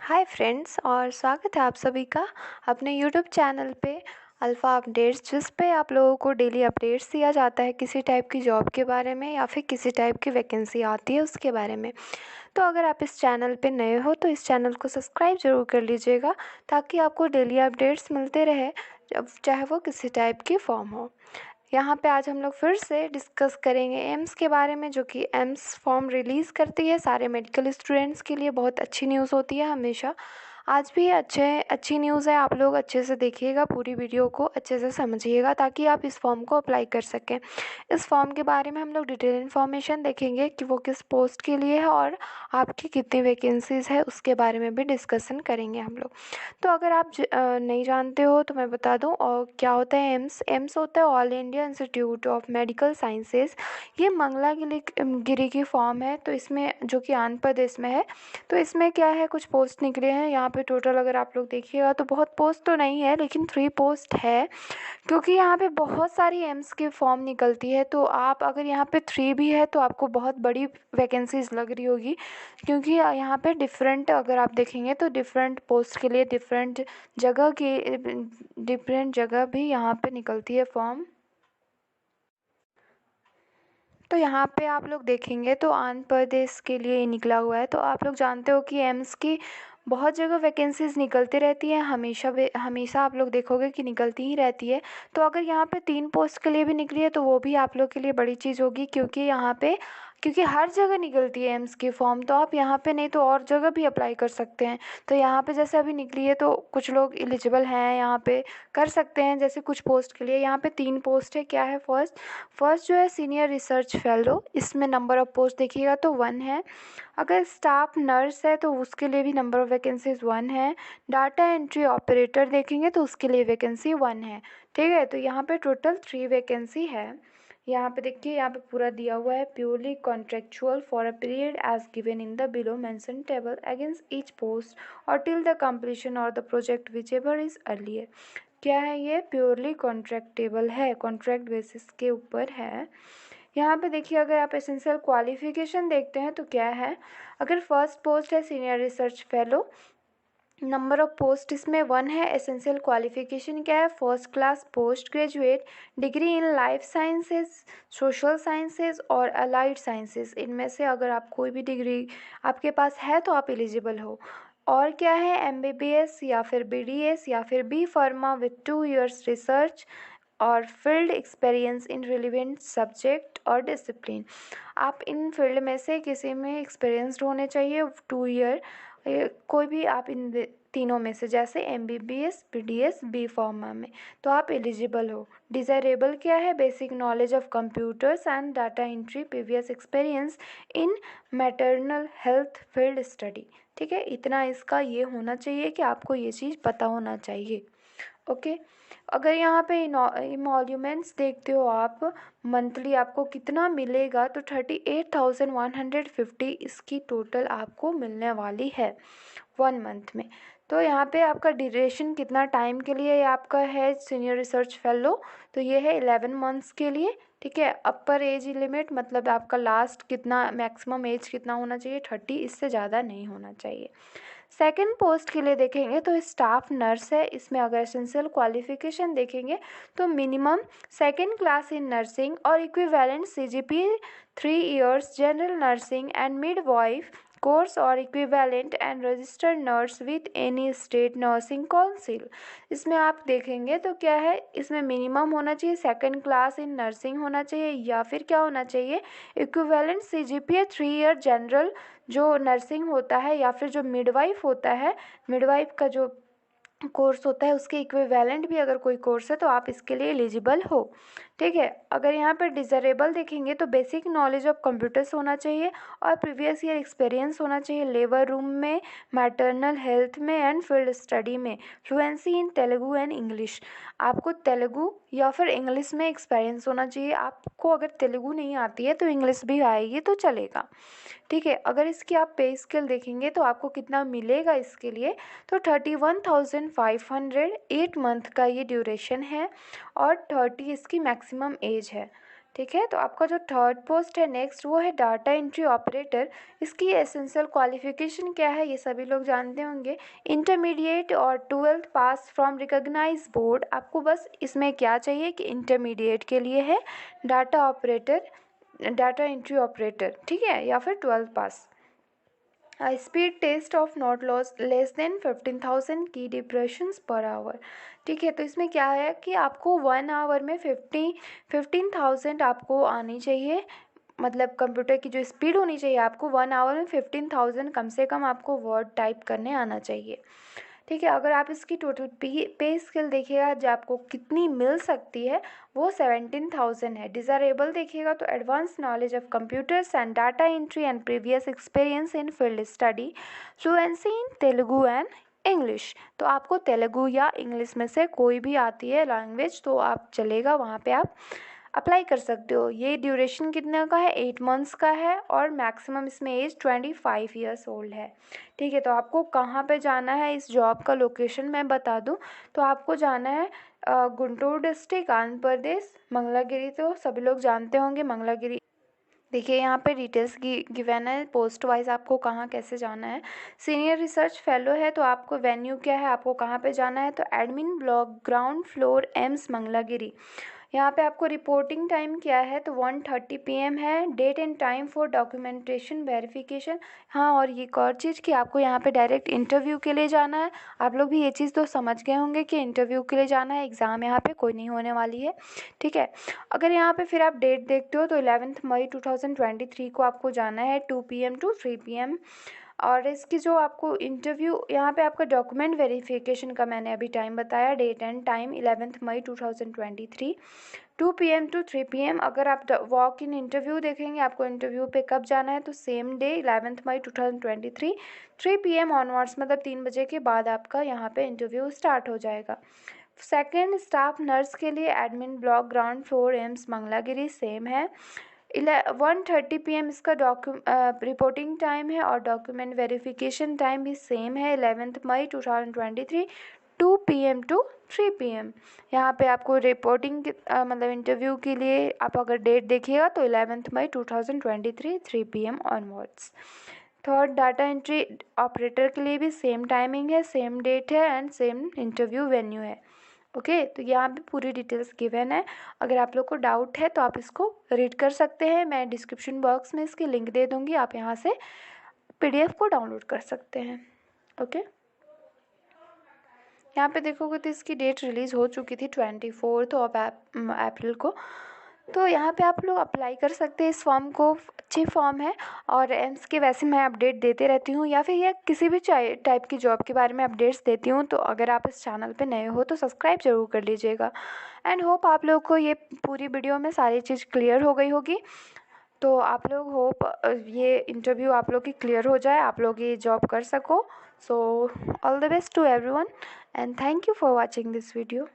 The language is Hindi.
हाय फ्रेंड्स, और स्वागत है आप सभी का अपने यूट्यूब चैनल पे अल्फ़ा अपडेट्स, जिस पे आप लोगों को डेली अपडेट्स दिया जाता है किसी टाइप की जॉब के बारे में या फिर किसी टाइप की वैकेंसी आती है उसके बारे में। तो अगर आप इस चैनल पे नए हो तो इस चैनल को सब्सक्राइब ज़रूर कर लीजिएगा, ताकि आपको डेली अपडेट्स मिलते रहे, चाहे वो किसी टाइप की फॉर्म हो। यहाँ पे आज हम लोग फिर से डिस्कस करेंगे एम्स के बारे में, जो कि एम्स फॉर्म रिलीज़ करती है सारे मेडिकल स्टूडेंट्स के लिए। बहुत अच्छी न्यूज़ होती है हमेशा। आज भी अच्छी न्यूज़ है। आप लोग अच्छे से देखिएगा, पूरी वीडियो को अच्छे से समझिएगा, ताकि आप इस फॉर्म को अप्लाई कर सकें। इस फॉर्म के बारे में हम लोग डिटेल इन्फॉर्मेशन देखेंगे कि वो किस पोस्ट के लिए है और आपकी कितनी वैकेंसीज़ है, उसके बारे में भी डिस्कशन करेंगे हम लोग। तो अगर आप नहीं जानते हो तो मैं बता दूं, और क्या होता है एम्स। एम्स होता है all India institute of medical sciences. ये मंगला गिरी की फॉर्म है, तो इसमें जो कि आंध्र प्रदेश में है। तो इसमें क्या है, कुछ पोस्ट निकले हैं यहाँ पे टोटल। अगर आप लोग देखिएगा तो बहुत पोस्ट तो नहीं है, लेकिन 3 पोस्ट है, क्योंकि यहाँ पे बहुत सारी एम्स की फॉर्म निकलती है। तो आप अगर यहाँ पे 3 भी है तो आपको बहुत बड़ी वैकेंसीज लग रही होगी, क्योंकि यहाँ पे डिफरेंट, अगर आप देखेंगे तो डिफरेंट पोस्ट के लिए डिफरेंट जगह भी यहाँ पे निकलती है फॉर्म। तो यहाँ पे आप लोग देखेंगे तो आंध्र प्रदेश के लिए ही निकला हुआ है। तो आप लोग जानते हो कि एम्स की बहुत जगह वैकेंसीज निकलती रहती हैं, हमेशा आप लोग देखोगे कि निकलती ही रहती है। तो अगर यहाँ पे 3 पोस्ट के लिए भी निकली है तो वो भी आप लोग के लिए बड़ी चीज़ होगी, क्योंकि हर जगह निकलती है एम्स की फॉर्म। तो आप यहाँ पे नहीं तो और जगह भी अप्लाई कर सकते हैं। तो यहाँ पे जैसे अभी निकली है तो कुछ लोग एलिजिबल हैं, यहाँ पे कर सकते हैं। जैसे कुछ पोस्ट के लिए यहाँ पे 3 पोस्ट है। क्या है, फर्स्ट जो है सीनियर रिसर्च फेलो, इसमें नंबर ऑफ़ पोस्ट देखिएगा तो 1 है। अगर स्टाफ नर्स है तो उसके लिए भी नंबर ऑफ़ वैकेंसीज 1 है। डाटा एंट्री ऑपरेटर देखेंगे तो उसके लिए वैकेंसी 1 है। ठीक है, तो यहाँ पे टोटल 3 वैकेंसी है। यहाँ पे देखिए, यहाँ पे पूरा दिया हुआ है, purely contractual for a period as given in the below mention table against each post और टिल द कंप्लीशन और the project whichever is earlier. क्या है ये, प्योरली कॉन्ट्रैक्टेबल है, कॉन्ट्रैक्ट बेसिस के ऊपर है। यहाँ पे देखिए, अगर आप एसेंशियल क्वालिफिकेशन देखते हैं तो क्या है, अगर फर्स्ट पोस्ट है senior research fellow, number of post इसमें 1 है। एसेंशियल क्वालिफिकेशन क्या है, first class post graduate, degree in life sciences, social sciences और अलाइड साइंसेज। इनमें से अगर आप कोई भी डिग्री आपके पास है तो आप एलिजिबल हो। और क्या है, एमबीबीएस या फिर बीडीएस या फिर B pharma with 2 years research और field experience in relevant subject और डिसिप्लिन। आप इन फील्ड में से किसी में एक्सपीरियंसड होने चाहिए 2 ईयर, कोई भी आप इन तीनों में से, जैसे एमबीबीएस, बीडीएस, बी फार्मा में, तो आप एलिजिबल हो। डिज़ायरेबल क्या है, basic knowledge of computers and data entry, previous experience in maternal health field study. ठीक है, इतना इसका ये होना चाहिए कि आपको ये चीज़ पता होना चाहिए। ओके, अगर यहाँ पे इमोल्यूमेंट्स देखते हो आप, मंथली आपको कितना मिलेगा, तो 38,150 इसकी टोटल आपको मिलने वाली है 1 मंथ में। तो यहाँ पे आपका ड्यूरेशन कितना टाइम के लिए आपका है सीनियर रिसर्च फेलो, तो ये है 11 मंथ्स के लिए। ठीक है, अपर एज लिमिट मतलब आपका लास्ट कितना, मैक्सिमम एज कितना होना चाहिए, 30, इससे ज़्यादा नहीं होना चाहिए। सेकंड पोस्ट के लिए देखेंगे तो स्टाफ नर्स है। इसमें अगर एसेंशियल क्वालिफिकेशन देखेंगे तो minimum second class in nursing और equivalent CGP 3 years general nursing and midwife course और equivalent and registered nurse with any state nursing council. इसमें आप देखेंगे तो क्या है, इसमें मिनिमम होना चाहिए सेकंड क्लास इन नर्सिंग होना चाहिए, या फिर क्या होना चाहिए, इक्विवेलेंट सीजीपीए 3 ईयर जनरल जो नर्सिंग होता है, या फिर जो मिडवाइफ होता है, मिडवाइफ का जो कोर्स होता है उसके इक्विवेलेंट भी अगर कोई कोर्स है तो आप इसके लिए एलिजिबल हो। ठीक है, अगर यहाँ पर डिज़रेबल देखेंगे तो बेसिक नॉलेज ऑफ कंप्यूटर्स होना चाहिए और प्रीवियस ईयर एक्सपीरियंस होना चाहिए लेबर रूम में, मैटरनल हेल्थ में एंड फील्ड स्टडी में, fluency in Telugu and English. आपको तेलुगु या फिर इंग्लिश में एक्सपीरियंस होना चाहिए। आपको अगर तेलुगु नहीं आती है तो इंग्लिश भी आएगी तो चलेगा। ठीक है, अगर इसकी आप पे स्केल देखेंगे तो आपको कितना मिलेगा इसके लिए, तो 31,500 8 मंथ का ये ड्यूरेशन है और 30 इसकी मैक्सिमम एज है। ठीक है। तो आपका जो थर्ड पोस्ट है नेक्स्ट वो है डाटा एंट्री ऑपरेटर। इसकी एसेंशियल क्वालिफिकेशन क्या है ये सभी लोग जानते होंगे, इंटरमीडिएट और 12th pass from recognise board. आपको बस इसमें क्या चाहिए कि इंटरमीडिएट के लिए है data operator, data entry operator, ठीक है, या फिर 12th पास। Speed test of not loss less than 15,000 key depressions per hour. ठीक है। तो इसमें क्या है कि आपको 1 आवर में 15,000 आपको आनी चाहिए, मतलब कंप्यूटर की जो स्पीड होनी चाहिए आपको 1 आवर में 15,000 कम से कम आपको वर्ड टाइप करने आना चाहिए। ठीक है। अगर आप इसकी टोटल पे स्किल देखिएगा जो आपको कितनी मिल सकती है वो 17,000 है। डिज़ायरेबल देखिएगा तो advance knowledge of computers and data entry and previous experience in field study, fluency in Telugu and English. तो आपको तेलुगु या इंग्लिश में से कोई भी आती है लैंग्वेज तो आप चलेगा, वहाँ पे आप अप्लाई कर सकते हो। ये ड्यूरेशन कितने का है, 8 मंथ्स का है और मैक्सिमम इसमें एज 25 ईयर्स ओल्ड है। ठीक है। तो आपको कहाँ पे जाना है, इस जॉब का लोकेशन मैं बता दूँ तो आपको जाना है गुंटूर डिस्ट्रिक्ट, आंध्र प्रदेश, मंगलागिरी। तो सभी लोग जानते होंगे मंगलागिरी। देखिए यहाँ पे डिटेल्स गिवन है पोस्ट वाइज आपको कहाँ कैसे जाना है। सीनियर रिसर्च फेलो है तो आपको वेन्यू क्या है, आपको कहाँ पे जाना है, तो admin block ground floor AIIMS Mangalagiri. यहाँ पे आपको रिपोर्टिंग टाइम क्या है तो 1:30 PM है। Date and time for documentation verification. हाँ, और ये एक और चीज़ कि आपको यहाँ पे डायरेक्ट इंटरव्यू के लिए जाना है। आप लोग भी ये चीज़ तो समझ गए होंगे कि इंटरव्यू के लिए जाना है, एग्ज़ाम यहाँ पे कोई नहीं होने वाली है। ठीक है। अगर यहाँ पे फिर आप डेट देखते हो तो 11 मई 2023 को आपको जाना है 2 PM to 3 PM। और इसकी जो आपको इंटरव्यू यहाँ पे आपका डॉक्यूमेंट वेरिफिकेशन का मैंने अभी टाइम बताया, डेट एंड टाइम 11 मई 2023 2 PM to 3 PM। अगर आप वॉक इन इंटरव्यू देखेंगे, आपको इंटरव्यू पे कब जाना है तो सेम डे 11 मई 2023 3 PM ऑनवर्ड्स, मतलब 3 बजे के बाद आपका यहाँ पे इंटरव्यू स्टार्ट हो जाएगा। सेकेंड स्टाफ नर्स के लिए admin block ground floor AIIMS Mangalagiri same है। 1:30 PM इसका रिपोर्टिंग टाइम है और डॉक्यूमेंट वेरिफिकेशन टाइम भी सेम है 11 मई 2023 2 PM to 3 PM। यहाँ पे आपको रिपोर्टिंग मतलब इंटरव्यू के लिए आप अगर डेट देखिएगा तो 11 मई 2023 3 PM onwards. Third data entry operator के लिए भी सेम टाइमिंग है, सेम डेट है एंड सेम इंटरव्यू वेन्यू है। ओके। तो यहाँ पे पूरी डिटेल्स गिवन है। अगर आप लोग को डाउट है तो आप इसको रीड कर सकते हैं, मैं डिस्क्रिप्शन बॉक्स में इसकी लिंक दे दूँगी, आप यहाँ से PDF को डाउनलोड कर सकते हैं। ओके। यहाँ पे देखोगे तो इसकी डेट रिलीज़ हो चुकी थी 24 अप्रैल को। तो यहाँ पे आप लोग अप्लाई कर सकते हैं इस फॉर्म को, अच्छी फॉर्म है। और एम्स के वैसे मैं अपडेट देते रहती हूँ या फिर या किसी भी टाइप की जॉब के बारे में अपडेट्स देती हूँ। तो अगर आप इस चैनल पे नए हो तो सब्सक्राइब ज़रूर कर लीजिएगा। एंड होप आप लोग को ये पूरी वीडियो में सारी चीज़ क्लियर हो गई होगी। तो आप लोग होप ये इंटरव्यू आप लोग की क्लियर हो जाए, आप लोग ये जॉब कर सको। So all the best to everyone and thank you for watching this video.